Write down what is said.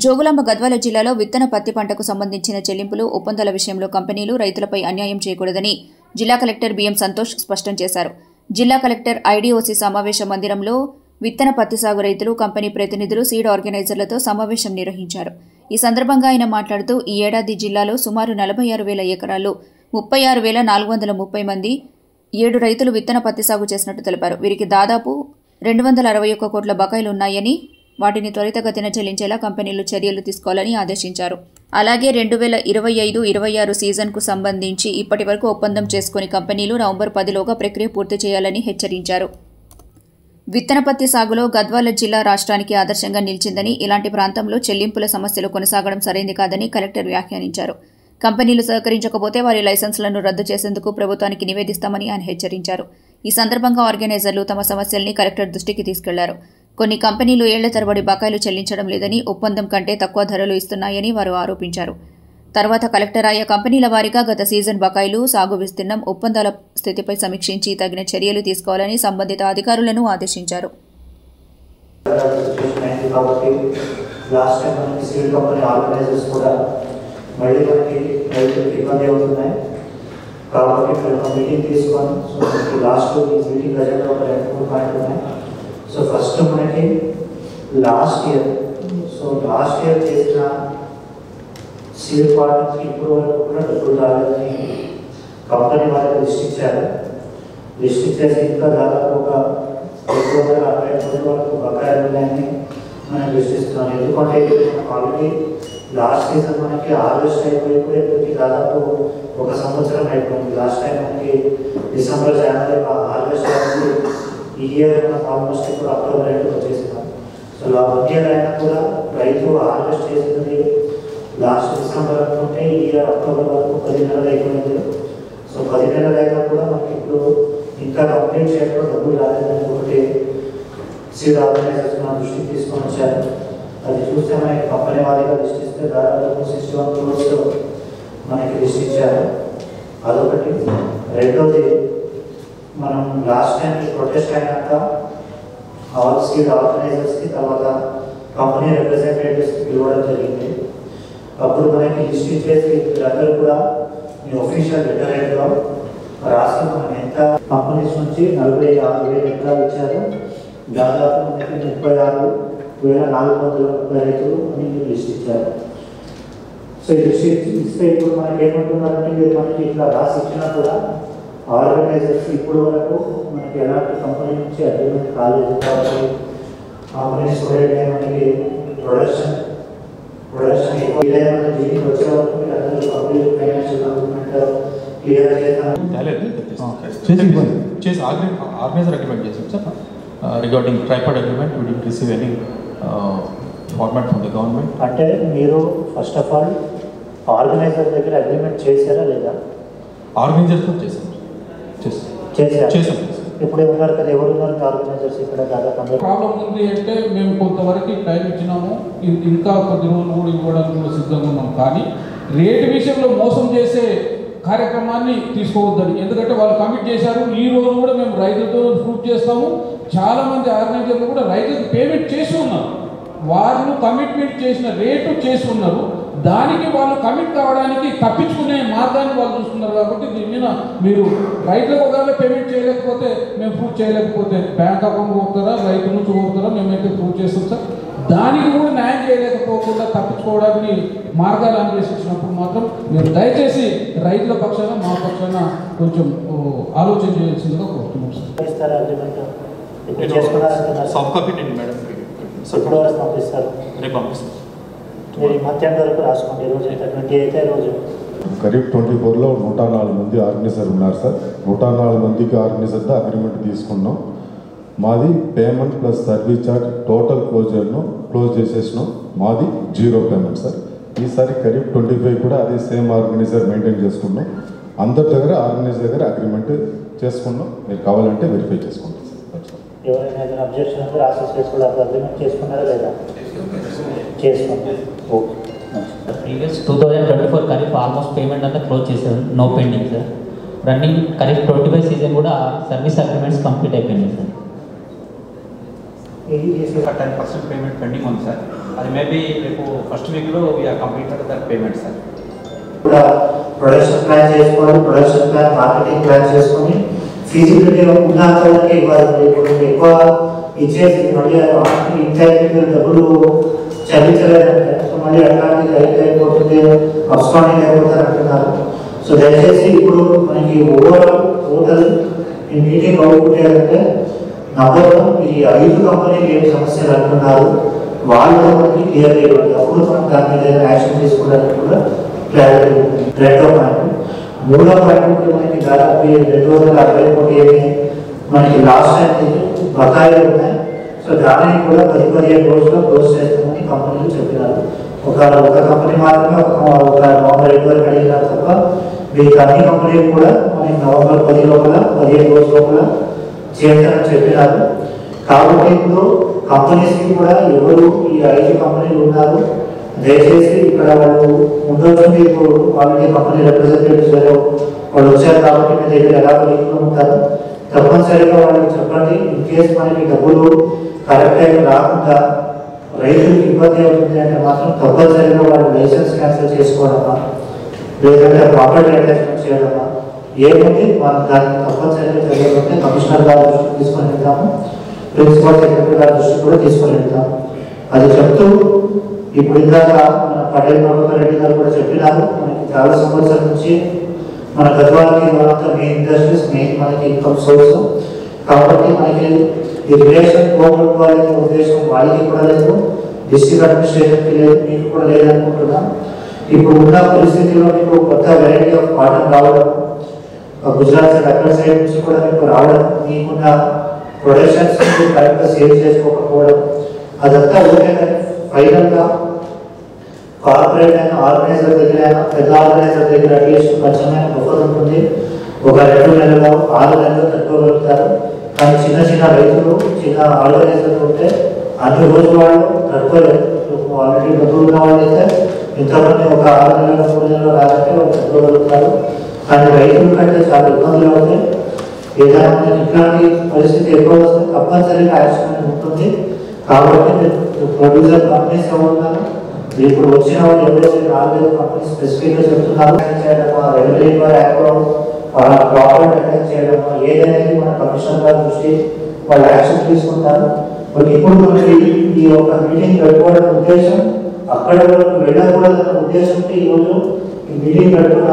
జోగులాంబ గద్వాల జిల్లాలో విత్తన పత్తి పంటకు సంబంధించిన చెల్లింపులు ఒప్పందాల విషయంలో కంపెనీలు రైతులపై అన్యాయం చేయకూడదని జిల్లా కలెక్టర్ బిఎం సంతోష్ స్పష్టం చేశారు. జిల్లా కలెక్టర్ ఐడీఓసీ సమావేశ మందిరంలో విత్తన పత్తి సాగు రైతులు, కంపెనీ ప్రతినిధులు, సీడ్ ఆర్గనైజర్లతో సమావేశం నిర్వహించారు. ఈ సందర్భంగా ఆయన మాట్లాడుతూ ఈ ఏడాది జిల్లాలో సుమారు 46,000 ఎకరాల్లో 36,430 మంది 7 రైతులు విత్తన పత్తి సాగు చేసినట్టు తెలిపారు. వీరికి దాదాపు 261 కోట్ల బకాయిలున్నాయని, వాటిని త్వరితగతిన చెల్లించేలా కంపెనీలు చర్యలు తీసుకోవాలని ఆదేశించారు. అలాగే 2025-26 సీజన్కు సంబంధించి ఇప్పటి వరకు ఒప్పందం చేసుకుని కంపెనీలు నవంబర్ 10లోగా ప్రక్రియ పూర్తి చేయాలని హెచ్చరించారు. విత్తన పత్తి సాగులో గద్వాల జిల్లా రాష్ట్రానికి ఆదర్శంగా నిలిచిందని, ఇలాంటి ప్రాంతంలో చెల్లింపుల సమస్యలు కొనసాగడం సరైంది కాదని కలెక్టర్ వ్యాఖ్యానించారు. కంపెనీలు సహకరించకపోతే వారి లైసెన్సులను రద్దు చేసేందుకు ప్రభుత్వానికి నివేదిస్తామని ఆయన హెచ్చరించారు. ఈ సందర్భంగా ఆర్గనైజర్లు తమ సమస్యల్ని కలెక్టర్ దృష్టికి తీసుకెళ్లారు. కొన్ని కంపెనీలు ఏళ్ల తరబడి బకాయిలు చెల్లించడం లేదని, ఒప్పందం కంటే తక్కువ ధరలు ఇస్తున్నాయని వారు ఆరోపించారు. తర్వాత కలెక్టర్ ఆయా కంపెనీల వారీగా గత సీజన్ బకాయిలు, సాగు విస్తీర్ణం, ఒప్పందాల స్థితిపై సమీక్షించి తగిన చర్యలు తీసుకోవాలని సంబంధిత అధికారులను ఆదేశించారు. సో ఫస్ట్ మనకి లాస్ట్ ఇయర్ చేసిన సీడ్ పార్టీకి ఇప్పుడు వరకు కూడా డబ్బులు రాలేదని కంపెనీ వాళ్ళకి లిస్ట్ ఇచ్చారు. లిస్ట్ ఇచ్చేసి ఇంకా దాదాపు ఒక 260 కోట్ల వరకు బకాయిలు ఉన్నాయని మనం లిస్ట్ ఇస్తున్నాం. ఎందుకంటే ఆల్రెడీ లాస్ట్ సీజన్ మనకి హార్వెస్ట్ అయిపోయి దాదాపు 1 సంవత్సరం అయిపోయింది. లాస్ట్ టైం మనకి డిసెంబర్, జనవరి హార్వెస్ట్ అయింది. ఈ ఇయర్ ఆల్మోస్ట్ ఇప్పుడు అక్టోబర్ ఎండ్కి వచ్చేసినాం. సో 1 ఇయర్ అయినా కూడా రైతు హార్వెస్ట్ చేసింది లాస్ట్ డిసెంబర్ అనుకుంటే ఈ ఇయర్ అక్టోబర్ వరకు 10 నెలలు అయిపోయింది. సో 10 నెలలు అయినా కూడా మనకి ఇప్పుడు ఇంకా కంప్లీట్ చేయడంలో డబ్బులు రాలేదని ఒకటి సీడ్ ఆర్గనైజర్స్ మన దృష్టికి తీసుకొని వచ్చారు. అది చూస్తే మనకి కంపెనీ వారిగా లిస్ట్ ఇస్తే దాదాపు 61 crores మనకి లిస్ట్ ఇచ్చారు. అదొకటి. రెండోది, మనం లాస్ట్ టైం ప్రొటెస్ట్ అయినాక ఆల్ సీడ్ ఆర్గనైజర్స్కి తర్వాత కంపెనీ రిప్రజెంటేటివ్స్కి పిలవడం జరిగింది. అప్పుడు మనకి లిస్ట్ ఇచ్చేసి అందరూ కూడా మీ ఒఫీషియల్ లెటర్లో రాసి మనం ఎంత కంపెనీస్ నుంచి 46,000 ఎకరాలు ఇచ్చారు, దాదాపు మనకి 36,430 రైతులు అని లిస్ట్ ఇచ్చారు. సో ఈ లిస్ట్ ఇస్తే ఇప్పుడు మనకి ఏమంటున్నారంటే, మీరు మనకి ఇట్లా రాసి ఇచ్చినా కూడా ఆర్గనైజర్స్ ఇప్పుడు వరకు మనకి ఎలాంటి కంపెనీ నుంచి అగ్రిమెంట్ కాలేదు కాబట్టి కంపెనీస్ మనకి ప్రొడక్షన్ ఏదైనా దీనికి వచ్చే వరకు మీరు అందరూ పబ్లిక్ ఫైనాన్షియల్ డాక్యుమెంట్ క్లియర్ చేసి ఆర్గనైజర్ అగ్రిమెంట్ చేసాం sir. Regarding tripod agreement we did receive any format from the government. అంటే మీరు ఫస్ట్ ఆఫ్ ఆల్ ఆర్గనైజర్ దగ్గర అగ్రిమెంట్ చేశారా లేదా? ఆర్గనైజర్తో చేసాం. ఇప్పుడు ఉన్నారు కదా, ఎవరున్నారు ఆర్గనైజర్స్ ఇక్కడ? దాదాపు ప్రాబ్లం ఉంది అంటే మేము కొంతవరకు టైం ఇచ్చినాము, ఇంకా కొద్ది రోజులు కూడా ఇవ్వడానికి కూడా సిద్ధంగా ఉన్నాం. కానీ రేటు విషయంలో మోసం చేసే కార్యక్రమాన్ని తీసుకోవద్దని, ఎందుకంటే వాళ్ళు కమిట్ చేశారు. ఈ రోజు కూడా మేము రైతులతో ప్రూఫ్ చేస్తాము. చాలామంది ఆర్గనైజర్లు కూడా రైతులకు పేమెంట్ చేసి ఉన్నారు. వాళ్ళు కమిట్మెంట్ చేసిన రేటు చేసి ఉన్నారు. దానికి వాళ్ళు కమిట్ కావడానికి తప్పించుకునే మార్గాన్ని వాళ్ళు చూస్తున్నారు. కాబట్టి దీని మీద మీరు రైతులకు ఒకవేళ పేమెంట్ చేయలేకపోతే, మేము ప్రూవ్ చేయలేకపోతే బ్యాంక్ అకౌంట్ పోతారా, రైతు నుంచి పోతారా, మేమైతే ప్రూవ్ చేస్తాం సార్. దానికి కూడా న్యాయం చేయలేకపోకుండా తప్పించుకోవడానికి మార్గాలు అన్వేషించినప్పుడు మాత్రం మీరు దయచేసి రైతుల పక్షాన, మా పక్షాన కొంచెం ఆలోచన చేయాల్సిందిగా కోరుతున్నాం సార్. సాఫ్ట్ కాపీ మేడం పంపిస్తారు, రేపు పంపిస్తారు. మధ్యాహ్నం వరకు రాసుకోండి. ఈరోజు అయితే 28 రోజు కరీబ్ 24లో 104 మంది ఆర్గనైజర్ ఉన్నారు సార్. 104 మందికి ఆర్గనైజర్తో అగ్రిమెంట్ తీసుకున్నాం. మాది payment plus service charge total close చేసేసినాం. మాది 0 పేమెంట్ సార్. ఈసారి కరీబ్ 25 కూడా అదే సేమ్ ఆర్గనైజర్ మెయింటైన్ చేసుకున్నాం. అందరి దగ్గర ఆర్గనైజర్ దగ్గర అగ్రిమెంట్ చేసుకున్నాం. మీరు కావాలంటే వెరిఫై చేసుకుంటాం సార్. ఎవరైనా ఏదైనా అబ్జెక్షన్ ఉంటే రాసేసి చేసుకోవడానికి అగ్రిమెంట్ చేసుకున్నారా లేదా? చేసుకున్నాం. Okay. Previous 2024 kharif almost payment అంతా క్లోజ్ చేశారు, no pending sir. Running kharif 25 season కూడా సర్వీస్ అగ్రిమెంట్స్ కంప్లీట్ అయిపోయినాయి సార్. 10% పేమెంట్ పెండింగ్ ఉంది సార్. అది మేబీ రేపు ఫస్ట్ వీక్లో we are completed that payment sir. కూడా ప్రొడక్షన్ ప్లాన్ చేసుకోవాలి, ప్రొడక్షన్ ప్లాన్ మార్కెటింగ్ ప్లాన్ చేసుకొని ఫీజిబిలిటీ ఉన్నంత వరకు ఇవ్వాలి. ఇప్పుడు ఎక్కువ ఇచ్చేసి మళ్ళీ ఇంటర్వ్యూ డబ్బులు చెల్లించలేదంటే సో మళ్ళీ అట్లాంటిది అయిపోతుంది, అప్స్కాండింగ్ అయిపోతుంది అంటున్నారు. సో దయచేసి ఇప్పుడు మనకి ఓవరాల్ టోటల్ ఈ మీటింగ్ అవుట్పుట్ ఏంటంటే నంబర్ 1 ఈ 5 కంపెనీలు ఏం సమస్యలు అంటున్నారు వాళ్ళు మనకి క్లియర్ ఇవ్వండి. అప్పుడు మనం దాని మీద యాక్షన్ తీసుకోవడానికి కూడా క్లారిటీ ఉంటుంది. రెండో పాయింట్, మూడో పాయింట్ కూడా మనకి దాదాపు 260 కోట్లు మనకి లాస్ట్ టైం బకాయిలు ఉన్నాయి. సో దానిని కూడా 10-15 రోజుల్లో క్లోజ్ చేస్తామని కంపెనీలు చెప్పినారు. ఒక కంపెనీ మాత్రమే ఒక నవంబర్ 2 వరకు అడిగినారు తప్ప మీకు అన్ని కంపెనీలు కూడా మనకి నవంబర్ 10 లోపల 15 రోజుల లోపల చేస్తారని చెప్పినారు. కాబట్టి ఇప్పుడు కంపెనీస్కి కూడా ఎవరు ఈ 5 కంపెనీలు ఉన్నారు దయచేసి ఇక్కడ వాళ్ళు ఉండొచ్చు. ఇప్పుడు ఆల్రెడీ కంపెనీ రిప్రజెంటేటివ్స్ వాళ్ళు వచ్చారు కాబట్టి మీ దగ్గర ఎలా లింక్లో ఉంటారు తప్పనిసరిగా వాళ్ళకి చెప్పండి. ఇన్ కేసు మనకి డబ్బులు కరెక్ట్ టైం రాకుండా రైతులకు ఇబ్బంది అవుతుంది అంటే మాత్రం తప్పనిసరిగా వాళ్ళు లైసెన్స్ క్యాన్సిల్ చేసుకోవడమా లేదంటే ప్రాపర్టీ అటాచ్మెంట్ చేయడమా ఏముంది మనం దాన్ని తప్పనిసరిగా తెలియకపోతే కమిషనర్ గారి దృష్టికి తీసుకొని వెళ్తాము, ప్రిన్సిపల్ సెక్రటరీ గారి దృష్టికి కూడా తీసుకొని వెళ్తాము. అది చెప్తూ ఇప్పుడు ఇందాక మన పటేల్ ప్రభుత్వ రెడ్డి గారు కూడా చెప్పినారు మనకి చాలా సంవత్సరాల నుంచి మన గద్వాలకి వాళ్ళంతా మెయిన్ ఇండస్ట్రీస్ మెయిన్ మనకి ఇన్కమ్ సోర్స్. కాబట్టి మనకి ఈ రిలేషన్ పోగొట్టుకోవాలనే ఉద్దేశం వాళ్ళకి కూడా లేదు, డిస్ట్రిక్ట్ అడ్మినిస్ట్రేషన్కి లేదు, మీకు కూడా లేదనుకుంటున్నాం. ఇప్పుడు ఉన్న పరిస్థితుల్లో మీకు కొత్త వెరైటీ ఆఫ్ కాటన్ రావడం, గుజరాత్ సైడ్ అక్కడ సైడ్ నుంచి కూడా మీకు రావడం, మీకున్న ప్రొడక్షన్స్ కరెక్ట్గా సేల్ చేసుకోకపోవడం అదంతా ఓకే. కానీ ఫైనల్గా కార్పొరేట్ అయిన ఆర్గనైజర్ దగ్గర అయినా పెద్ద ఆర్గనైజర్ దగ్గర అట్లీస్ట్ కొంచెమైన బఫర్ ఉంటుంది. ఒక 2 నెలలు 6 నెలలు తట్టుకోగలుగుతారు. కానీ చిన్న చిన్న రైతులు చిన్న ఆర్గనైజర్లు ఉంటే అన్ని రోజులు వాళ్ళు తట్టుకోలేదు. ఆల్రెడీ డబ్బులు ఉన్న వాళ్ళు అయితే ఇంతమంది ఒక 6 నెలలు 3 నెలలు రాదంటే వాళ్ళు తట్టుకోగలుగుతారు. కానీ రైతుల కంటే చాలా ఇబ్బందులు అవుతాయి. ఏదైనా మనకి ఇట్లాంటి పరిస్థితి ఎక్కువ వస్తే తప్పనిసరిగా యాక్షన్ ఉంటుంది. కాబట్టి ప్రొడ్యూసర్ కంపెనీస్ ఎవరున్నారు ఇప్పుడు వచ్చిన వాళ్ళు ఎవరైతే 4 కంపెనీ స్పెసిఫిక్గా చెప్తున్నారు చేయడమా రెగ్యులేటరీ యాక్ట్లో ప్రాపర్టీ అటాక్ చేయడమా ఏదైనా మన కమిషనర్ గారి దృష్టి వాళ్ళు యాక్షన్ తీసుకుంటారు. బట్ ఇప్పుడు మనకి ఈ ఒక మీటింగ్ పెట్టుకోవడం ఉద్దేశం అక్కడ వరకు వెళ్ళకూడదన్న ఉద్దేశంతో ఈరోజు ఈ మీటింగ్ పెట్టుకున్నాం.